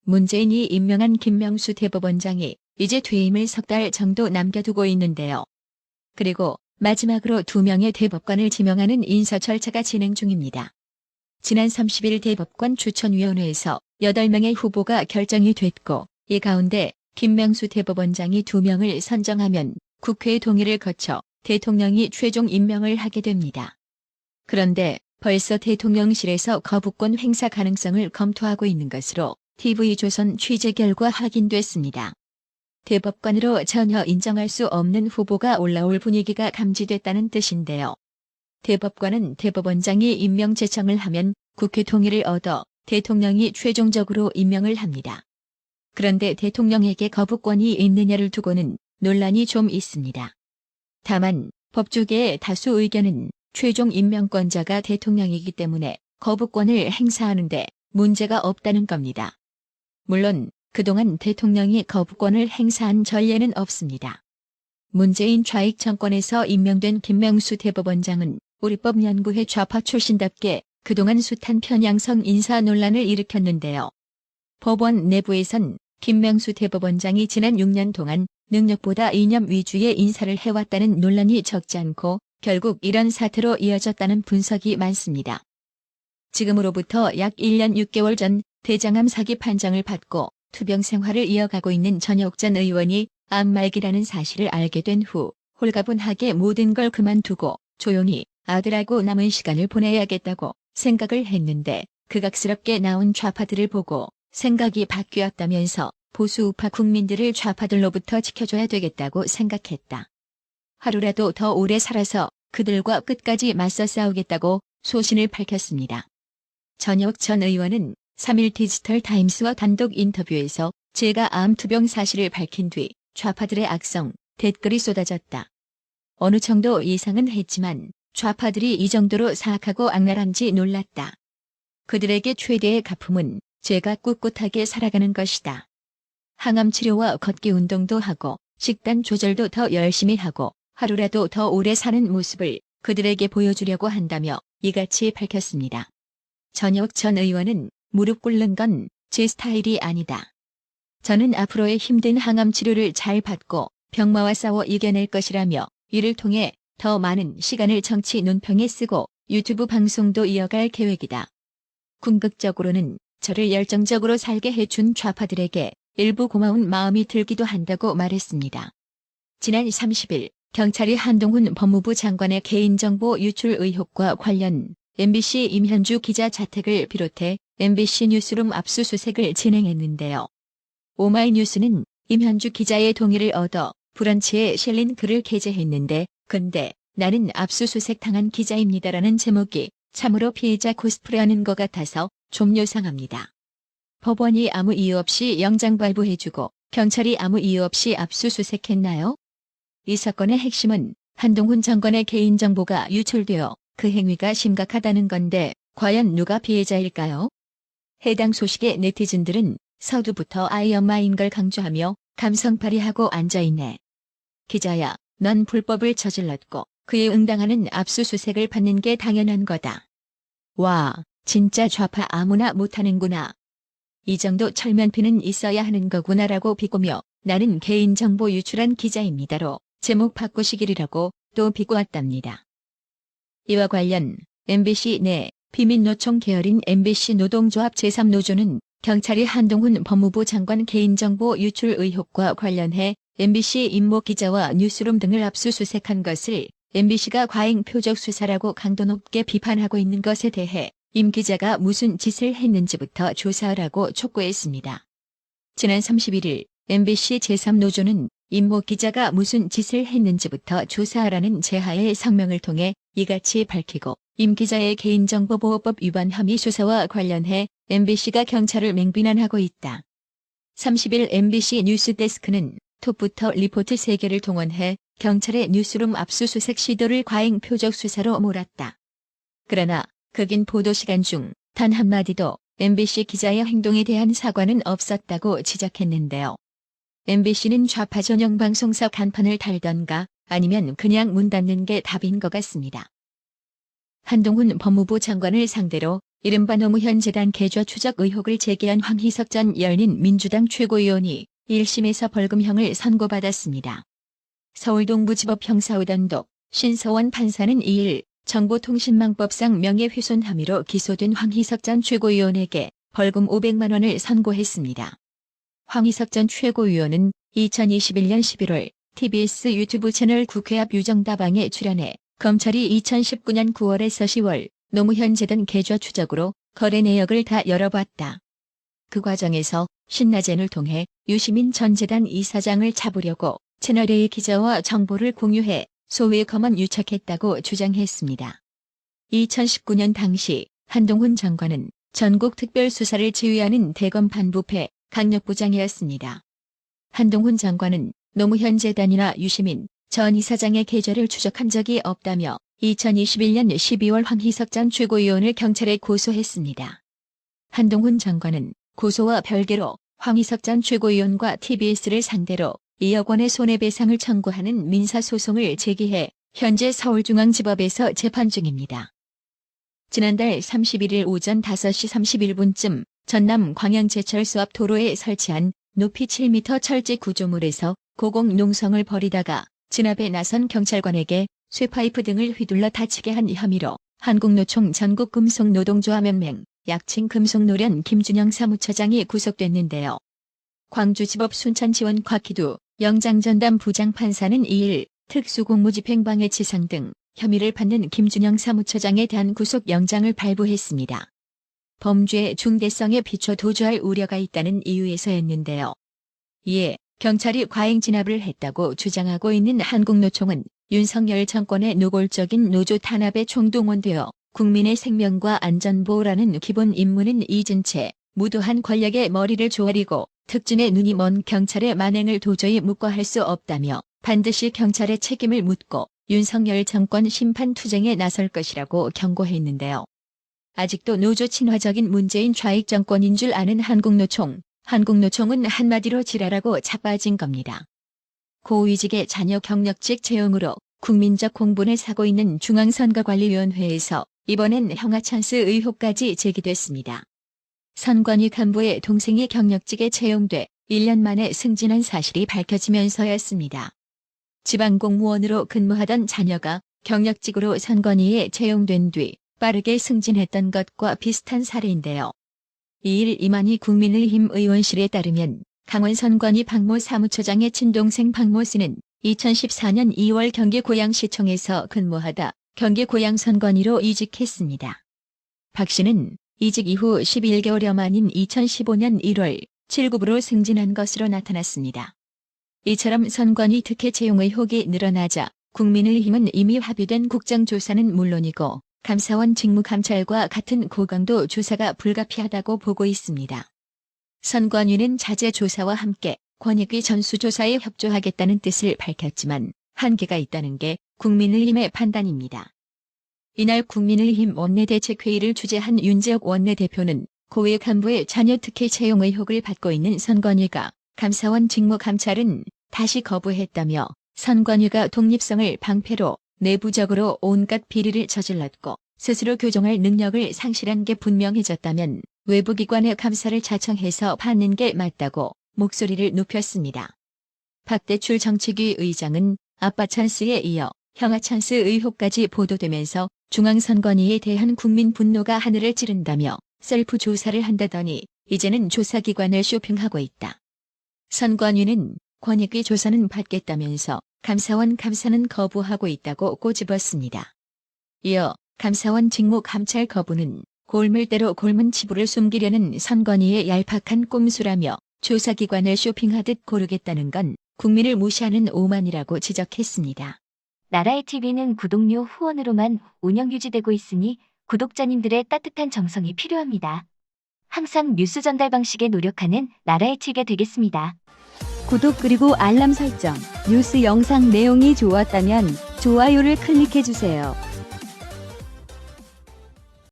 문재인이 임명한 김명수 대법원장이 이제 퇴임을 석 달 정도 남겨두고 있는데요. 그리고 마지막으로 2명의 대법관을 지명하는 인사 절차가 진행 중입니다. 지난 30일 대법관 추천위원회에서 8명의 후보가 결정이 됐고 이 가운데 김명수 대법원장이 2명을 선정하면 국회 동의를 거쳐 대통령이 최종 임명을 하게 됩니다. 그런데 벌써 대통령실에서 거부권 행사 가능성을 검토하고 있는 것으로 TV조선 취재 결과 확인됐습니다. 대법관으로 전혀 인정할 수 없는 후보가 올라올 분위기가 감지됐다는 뜻인데요. 대법관은 대법원장이 임명 제청을 하면 국회 동의를 얻어 대통령이 최종적으로 임명을 합니다. 그런데 대통령에게 거부권이 있느냐를 두고는 논란이 좀 있습니다. 다만 법조계의 다수 의견은 최종 임명권자가 대통령이기 때문에 거부권을 행사하는데 문제가 없다는 겁니다. 물론 그동안 대통령이 거부권을 행사한 전례는 없습니다. 문재인 좌익 정권에서 임명된 김명수 대법원장은 우리법연구회 좌파 출신답게 그동안 숱한 편향성 인사 논란을 일으켰는데요. 법원 내부에선 김명수 대법원장이 지난 6년 동안 능력보다 이념 위주의 인사를 해왔다는 논란이 적지 않고 결국 이런 사태로 이어졌다는 분석이 많습니다. 지금으로부터 약 1년 6개월 전 대장암 사기 판정을 받고 투병 생활을 이어가고 있는 전혁 전 의원이 암 말기라는 사실을 알게 된 후 홀가분하게 모든 걸 그만두고 조용히 아들하고 남은 시간을 보내야겠다고 생각을 했는데 극악스럽게 나온 좌파들을 보고 생각이 바뀌었다면서 보수 우파 국민들을 좌파들로부터 지켜줘야 되겠다고 생각했다. 하루라도 더 오래 살아서 그들과 끝까지 맞서 싸우겠다고 소신을 밝혔습니다. 전혁 전 의원은 3일 디지털타임스와 단독 인터뷰에서 제가 암 투병 사실을 밝힌 뒤 좌파들의 악성 댓글이 쏟아졌다. 어느 정도 예상은 했지만 좌파들이 이 정도로 사악하고 악랄한지 놀랐다. 그들에게 최대의 가품은 제가 꿋꿋하게 살아가는 것이다. 항암 치료와 걷기 운동도 하고 식단 조절도 더 열심히 하고 하루라도 더 오래 사는 모습을 그들에게 보여주려고 한다며 이같이 밝혔습니다. 전혁 전 의원은 무릎 꿇는 건 제 스타일이 아니다. 저는 앞으로의 힘든 항암 치료를 잘 받고 병마와 싸워 이겨낼 것이라며 이를 통해 더 많은 시간을 정치 논평에 쓰고 유튜브 방송도 이어갈 계획이다. 궁극적으로는 저를 열정적으로 살게 해준 좌파들에게 일부 고마운 마음이 들기도 한다고 말했습니다. 지난 30일 경찰이 한동훈 법무부 장관의 개인정보 유출 의혹과 관련 MBC 임현주 기자 자택을 비롯해 MBC 뉴스룸 압수수색을 진행했는데요. 오마이뉴스는 임현주 기자의 동의를 얻어 브런치에 실린 글을 게재했는데 근데 나는 압수수색 당한 기자입니다라는 제목이 참으로 피해자 코스프레하는 것 같아서 좀 요상합니다. 법원이 아무 이유 없이 영장 발부해주고 경찰이 아무 이유 없이 압수수색했나요? 이 사건의 핵심은 한동훈 장관의 개인정보가 유출되어 그 행위가 심각하다는 건데 과연 누가 피해자일까요? 해당 소식에 네티즌들은 서두부터 아이엄마인 걸 강조하며 감성팔이하고 앉아있네. 기자야, 넌 불법을 저질렀고 그에 응당하는 압수수색을 받는 게 당연한 거다. 와, 진짜 좌파 아무나 못하는구나. 이 정도 철면피는 있어야 하는 거구나라고 비꼬며 나는 개인정보 유출한 기자입니다로 제목 바꾸시기라고 또 비꼬았답니다. 이와 관련 MBC 내 비민노총 계열인 MBC 노동조합 제3노조는 경찰이 한동훈 법무부 장관 개인정보 유출 의혹과 관련해 MBC 임모 기자와 뉴스룸 등을 압수수색한 것을 MBC가 과잉 표적 수사라고 강도 높게 비판하고 있는 것에 대해 임 기자가 무슨 짓을 했는지부터 조사하라고 촉구했습니다. 지난 31일 MBC 제3노조는 임모 기자가 무슨 짓을 했는지부터 조사하라는 제하의 성명을 통해 이같이 밝히고 임 기자의 개인정보보호법 위반 혐의 수사와 관련해 MBC가 경찰을 맹비난하고 있다. 30일 MBC 뉴스데스크는 톱부터 리포트 3개를 동원해 경찰의 뉴스룸 압수수색 시도를 과잉 표적 수사로 몰았다. 그러나 극인 보도시간 중 단 한마디도 MBC 기자의 행동에 대한 사과는 없었다고 지적했는데요. MBC는 좌파 전용 방송사 간판을 달던가 아니면 그냥 문 닫는 게 답인 것 같습니다. 한동훈 법무부 장관을 상대로 이른바 노무현 재단 계좌 추적 의혹을 제기한 황희석 전 열린민주당 최고위원이 1심에서 벌금형을 선고받았습니다. 서울 동부지법 형사5단독 신서원 판사는 2일 정보통신망법상 명예훼손 혐의로 기소된 황희석 전 최고위원에게 벌금 500만 원을 선고했습니다. 황희석 전 최고위원은 2021년 11월 TBS 유튜브 채널 국회 앞 유정다방에 출연해 검찰이 2019년 9월에서 10월 노무현 재단 계좌 추적으로 거래 내역을 다 열어봤다. 그 과정에서 신나젠을 통해 유시민 전 재단 이사장을 잡으려고 채널A의 기자와 정보를 공유해 소위 검언 유착했다고 주장했습니다. 2019년 당시 한동훈 장관은 전국특별수사를 지휘하는 대검 반부패 강력부장이었습니다. 한동훈 장관은 노무현 재단이나 유시민 전 이사장의 계좌를 추적한 적이 없다며 2021년 12월 황희석 전 최고위원을 경찰에 고소했습니다. 한동훈 장관은 고소와 별개로 황희석 전 최고위원과 TBS를 상대로 2억 원의 손해배상을 청구하는 민사소송을 제기해 현재 서울중앙지법에서 재판 중입니다. 지난달 31일 오전 5시 31분쯤 전남 광양제철소 앞 도로에 설치한 높이 7m 철제 구조물에서 고공농성을 벌이다가 진압에 나선 경찰관에게 쇠파이프 등을 휘둘러 다치게 한 혐의로 한국노총 전국금속노동조합연맹 약칭 금속노련 김준영 사무처장이 구속됐는데요. 광주지법 순천지원 곽희두 영장전담 부장판사는 2일 특수공무집행방해치상 등 혐의를 받는 김준영 사무처장에 대한 구속영장을 발부했습니다. 범죄의 중대성에 비춰 도주할 우려가 있다는 이유에서였는데요. 이에 경찰이 과잉 진압을 했다고 주장하고 있는 한국노총은 윤석열 정권의 노골적인 노조 탄압에 총동원되어 국민의 생명과 안전보호라는 기본 임무는 잊은 채 무도한 권력의 머리를 조아리고 특진의 눈이 먼 경찰의 만행을 도저히 묵과할 수 없다며 반드시 경찰의 책임을 묻고 윤석열 정권 심판 투쟁에 나설 것이라고 경고했는데요. 아직도 노조 친화적인 문재인 좌익 정권인 줄 아는 한국노총은 한마디로 지랄하고 자빠진 겁니다. 고위직의 자녀 경력직 채용으로 국민적 공분을 사고 있는 중앙선거관리위원회에서 이번엔 형아찬스 의혹까지 제기됐습니다. 선관위 간부의 동생이 경력직에 채용돼 1년 만에 승진한 사실이 밝혀지면서였습니다. 지방공무원으로 근무하던 자녀가 경력직으로 선관위에 채용된 뒤 빠르게 승진했던 것과 비슷한 사례인데요. 2일 이만희 국민의힘 의원실에 따르면 강원 선관위 박모 사무처장의 친동생 박모 씨는 2014년 2월 경기 고양시청에서 근무하다 경기 고양 선관위로 이직했습니다. 박 씨는 이직 이후 11개월여 만인 2015년 1월 7급으로 승진한 것으로 나타났습니다. 이처럼 선관위 특혜 채용 의혹이 늘어나자 국민의힘은 이미 합의된 국정조사는 물론이고 감사원 직무감찰과 같은 고강도 조사가 불가피하다고 보고 있습니다. 선관위는 자재 조사와 함께 권익위 전수조사에 협조하겠다는 뜻을 밝혔지만 한계가 있다는 게 국민의힘의 판단입니다. 이날 국민의힘 원내대책회의를 주재한 윤재욱 원내대표는 고위 간부의 자녀 특혜 채용 의혹을 받고 있는 선관위가 감사원 직무감찰은 다시 거부했다며 선관위가 독립성을 방패로 내부적으로 온갖 비리를 저질렀고 스스로 교정할 능력을 상실한 게 분명해졌다면 외부기관의 감사를 자청해서 받는 게 맞다고 목소리를 높였습니다. 박대출 정책위 의장은 아빠 찬스에 이어 형아 찬스 의혹까지 보도되면서 중앙선관위에 대한 국민 분노가 하늘을 찌른다며 셀프 조사를 한다더니 이제는 조사기관을 쇼핑하고 있다. 선관위는 권익위 조사는 받겠다면서 감사원 감사는 거부하고 있다고 꼬집었습니다. 이어 감사원 직무 감찰 거부는 골물대로 골문 치부를 숨기려는 선관위의 얄팍한 꼼수라며 조사기관을 쇼핑하듯 고르겠다는 건 국민을 무시하는 오만이라고 지적했습니다. 나라의 TV는 구독료 후원으로만 운영 유지되고 있으니 구독자님들의 따뜻한 정성이 필요합니다. 항상 뉴스 전달 방식에 노력하는 나라의 TV가 되겠습니다. 구독 그리고 알람 설정, 뉴스 영상 내용이 좋았다면 좋아요를 클릭해주세요.